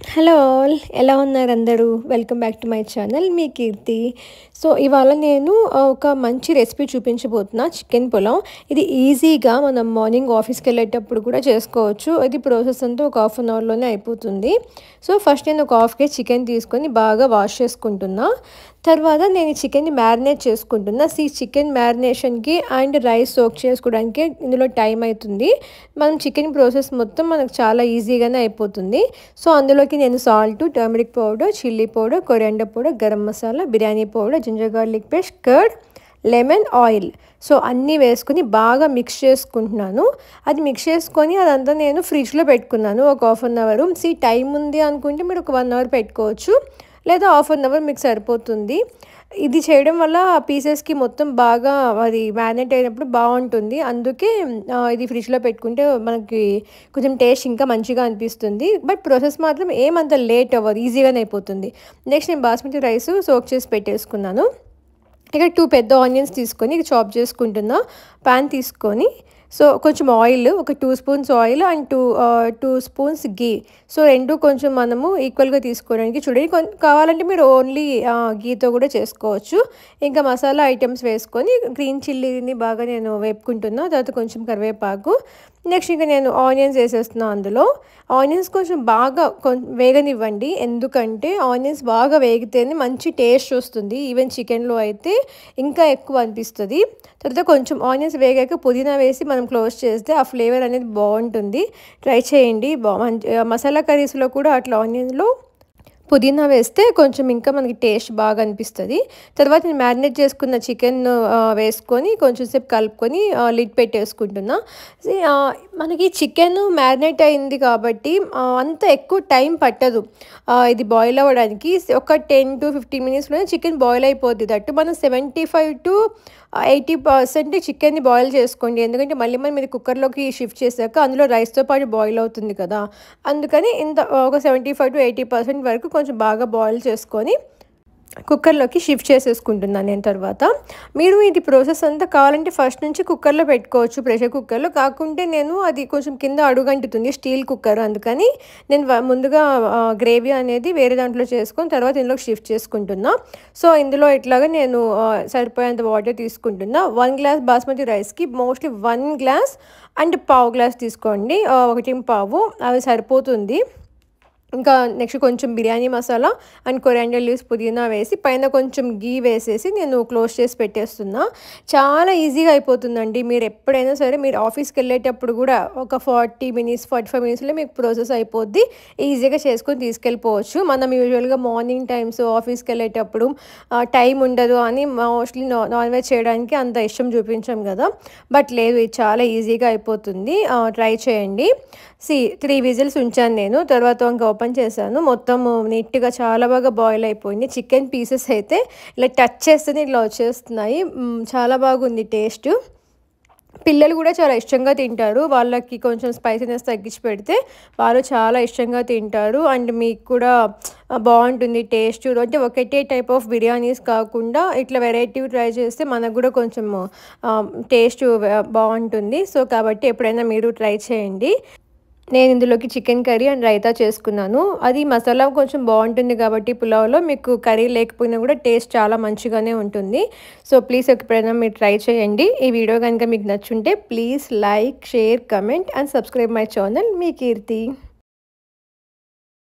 Hello all ఎలా ఉన్నారు అందరూ? Welcome back to my channel మీ కీర్తి. సో ఇవాళ నేను ఒక మంచి రెసిపీ చూపించబోతున్నా, చికెన్ పులావ్. ఇది ఈజీగా మనం మార్నింగ్ ఆఫీస్కి వెళ్ళేటప్పుడు కూడా చేసుకోవచ్చు. ఇది ప్రాసెస్ అంతా ఒక హాఫ్ అన్ అవర్లోనే అయిపోతుంది. సో ఫస్ట్ నేను ఒక హాఫ్ కేజీ చికెన్ తీసుకొని బాగా వాష్ చేసుకుంటున్నా. తర్వాత నేను ఈ చికెన్ని మ్యారినేట్ చేసుకుంటున్నా. చికెన్ మ్యారినేషన్కి అండ్ రైస్ సోక్ చేసుకోవడానికి ఇందులో టైం అవుతుంది. మనం చికెన్ ప్రాసెస్ మొత్తం మనకు చాలా ఈజీగానే అయిపోతుంది. సో అందులోకి నేను salt, turmeric powder, chilli powder, coriander powder, garam masala, biryani powder, ginger garlic paste, curd, lemon, oil so అన్నీ వేసుకుని బాగా మిక్స్ చేసుకుంటున్నాను. అది మిక్స్ చేసుకొని అదంతా నేను ఫ్రిడ్జ్లో పెట్టుకున్నాను ఒక హాఫ్ అన్ అవర్. టైం ఉంది అనుకుంటే మీరు ఒక 1 అవర్ పెట్టుకోవచ్చు, లేదా హాఫ్ అన్ అవర్ మీకు సరిపోతుంది. ఇది చేయడం వల్ల ఆ పీసెస్కి మొత్తం బాగా అది మ్యారినేట్ అయినప్పుడు బాగుంటుంది. అందుకే ఇది ఫ్రిడ్జ్లో పెట్టుకుంటే మనకి కొంచెం టేస్ట్ ఇంకా మంచిగా అనిపిస్తుంది. బట్ ప్రాసెస్ మాత్రం ఏమంత లేట్ అవ్వదు, ఈజీగానే అయిపోతుంది. నెక్స్ట్ నేను బాస్మతి రైస్ సోక్ చేసి పెట్టేసుకున్నాను. ఇక్కడ 2 పెద్ద ఆనియన్స్ తీసుకొని చాప్ చేసుకుంటున్నా. ప్యాన్ తీసుకొని సో కొంచెం ఆయిల్, ఒక 2 spoons oil and 2 spoons ghee. So రెండు కొంచెం మనము ఈక్వల్గా తీసుకోవడానికి చూడండి. కావాలంటే మీరు ఓన్లీ గీతో కూడా చేసుకోవచ్చు. ఇంకా మసాలా ఐటమ్స్ వేసుకొని గ్రీన్ చిల్లీని బాగా నేను వేపుకుంటున్నా. తర్వాత కొంచెం కరివేపాకు. నెక్స్ట్ ఇంకా నేను ఆనియన్స్ వేసేస్తున్నాను అందులో. ఆనియన్స్ కొంచెం బాగా వేగనివ్వండి, ఎందుకంటే ఆనియన్స్ బాగా వేగితేనే మంచి టేస్ట్ వస్తుంది. ఈవెన్ చికెన్లో అయితే ఇంకా ఎక్కువ అనిపిస్తుంది. తర్వాత కొంచెం ఆనియన్స్ వేగాక పుదీనా వేసి మనం క్లోజ్ చేస్తే ఆ ఫ్లేవర్ అనేది బాగుంటుంది. ట్రై చేయండి. మసాలా కర్రీస్లో కూడా అట్లా ఆనియన్లో పుదీనా వేస్తే కొంచెం ఇంకా మనకి టేస్ట్ బాగా అనిపిస్తుంది. తర్వాత నేను మ్యారినేట్ చేసుకున్న చికెన్ వేసుకొని కొంచెం సేపు కలుపుకొని లిడ్ పెట్టేసుకుంటున్నా. మనకి చికెన్ మ్యారినేట్ అయింది కాబట్టి అంత ఎక్కువ టైం పట్టదు ఇది బాయిల్ అవ్వడానికి. ఒక 10 to 15 మినిట్స్లోనే చికెన్ బాయిల్ అయిపోద్ది. దట్టు మనం 75 to 80% చికెన్ని బాయిల్ చేసుకోండి, ఎందుకంటే మళ్ళీ మనం ఇది కుక్కర్లోకి షిఫ్ట్ చేశాక అందులో రైస్తో పాటు బాయిల్ అవుతుంది కదా. అందుకని ఒక 75 to 80% వరకు కొంచెం బాగా బాయిల్ చేసుకొని కుక్కర్లోకి షిఫ్ట్ చేసేసుకుంటున్నాను నేను. తర్వాత మీరు ఇది ప్రాసెస్ అంతా కావాలంటే ఫస్ట్ నుంచి కుక్కర్లో పెట్టుకోవచ్చు, ప్రెషర్ కుక్కర్లో. కాకుంటే నేను అది కొంచెం కింద అడుగంటుతుంది స్టీల్ కుక్కర్, అందుకని నేను ముందుగా గ్రేవీ అనేది వేరే దాంట్లో చేసుకొని తర్వాత ఇందులోకి షిఫ్ట్ చేసుకుంటున్నా. సో ఇందులో ఇట్లాగా నేను సరిపోయేంత వాటర్ తీసుకుంటున్నా. 1 గ్లాస్ బాస్మతి రైస్కి మోస్ట్లీ 1 గ్లాస్ అండ్ పావు గ్లాస్ తీసుకోండి, 1.25 అవి సరిపోతుంది. ఇంకా నెక్స్ట్ కొంచెం biryani masala and coriander leaves, పుదీనా వేసి పైన కొంచెం గీ వేసేసి నేను క్లోజ్ చేసి పెట్టేస్తున్నా. చాలా ఈజీగా అయిపోతుందండి. మీరు ఎప్పుడైనా సరే మీరు ఆఫీస్కి వెళ్ళేటప్పుడు కూడా ఒక 40 మినిట్స్ 45 మినిట్స్లో మీకు ప్రాసెస్ అయిపోద్ది. ఈజీగా చేసుకొని తీసుకెళ్ళిపోవచ్చు. మనం యూజువల్గా మార్నింగ్ టైమ్స్ ఆఫీస్కి వెళ్ళేటప్పుడు టైం ఉండదు అని మోస్ట్లీ నాన్ వెజ్ చేయడానికి అంత ఇష్టం చూపించాం కదా. బట్ లేదు, ఇది చాలా ఈజీగా అయిపోతుంది. ట్రై చేయండి. 3 విజిల్స్ ఉంచాను నేను. తర్వాత ఇంకా ఓపెన్ చేశాను. మొత్తం నీట్గా చాలా బాగా బాయిల్ అయిపోయింది. చికెన్ పీసెస్ అయితే ఇలా టచ్ చేస్తేనే ఇట్లా వచ్చేస్తున్నాయి. చాలా బాగుంది టేస్ట్. పిల్లలు కూడా చాలా ఇష్టంగా తింటారు. వాళ్ళకి కొంచెం స్పైసీనెస్ తగ్గించి పెడితే వాళ్ళు చాలా ఇష్టంగా తింటారు. అండ్ మీకు కూడా బాగుంటుంది టేస్ట్. అంటే ఒకటే టైప్ ఆఫ్ బిర్యానీస్ కాకుండా ఇట్లా వెరైటీ ట్రై చేస్తే మనకు కూడా కొంచెం టేస్ట్ బాగుంటుంది. సో కాబట్టి ఎప్పుడైనా మీరు ట్రై చేయండి. నేను ఇందులోకి చికెన్ కర్రీ అండ్ రైతా చేసుకున్నాను. అది మసాలా కొంచెం బాగుంటుంది కాబట్టి పులావ్లో మీకు కర్రీ లేకపోయినా కూడా టేస్ట్ చాలా మంచిగానే ఉంటుంది. సో ప్లీజ్ ఎప్పుడైనా మీరు ట్రై చేయండి. ఈ వీడియో కనుక మీకు నచ్చుంటే please like, share, comment and subscribe my channel మీ కీర్తి.